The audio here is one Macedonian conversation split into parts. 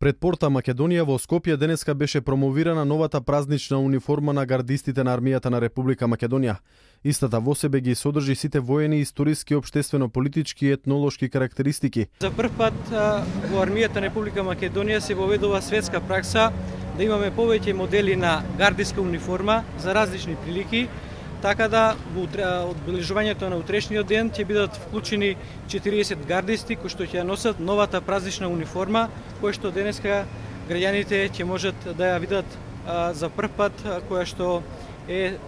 Пред порта Македонија во Скопје денеска беше промовирана новата празнична униформа на гардистите на армијата на Република Македонија. Истата во себе ги содржи сите воени, историски, општествено-политички и етнолошки карактеристики. За прв пат во армијата на Република Македонија се воведува светска пракса да имаме повеќе модели на гардиска униформа за различни прилики, така да во одбележувањето на утрешниот ден ќе бидат вклучени 40 гардисти кои што ќе носат новата празнична униформа, која што денеска граѓаните ќе можат да ја видат за прв пат, која што е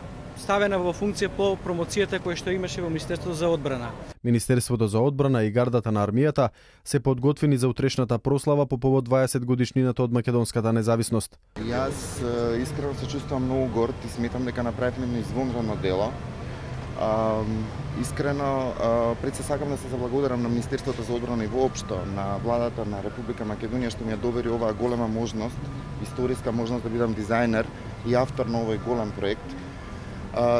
ставена во функција по промоцијата која што имаше во Министерството за одбрана. Министерството за одбрана и гардата на армијата се подготвени за утрешната прослава по повод 20 годишнината од македонската независност. Јас искрено се чувствувам многу горд и сметам дека направивме едно извонредно дело. Искрено пред се сакам да се заблагодарам на Министерството за одбрана и воопшто на владата на Република Македонија што ми ја довери оваа голема можност, историска можност да бидам дизајнер и автор на овој голем проект.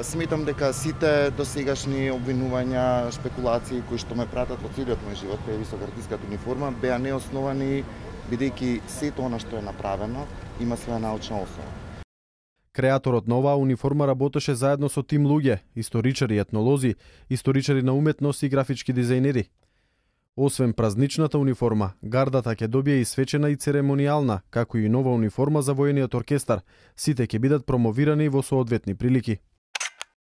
Сметам дека сите досегашни обвинувања, шпекулации кои што ме пратат во целиот мој живот преви со гардиската униформа беа неосновани, бидејќи сето она што е направено има своја научна основа. Креаторот на оваа униформа работеше заедно со тим луѓе, историчари, етнолози, историчари на уметност и графички дизајнери. Освен празничната униформа, гардата ќе добие и свечена и церемонијална, како и нова униформа за воениот оркестар. Сите ќе бидат промовирани во соодветни прилики.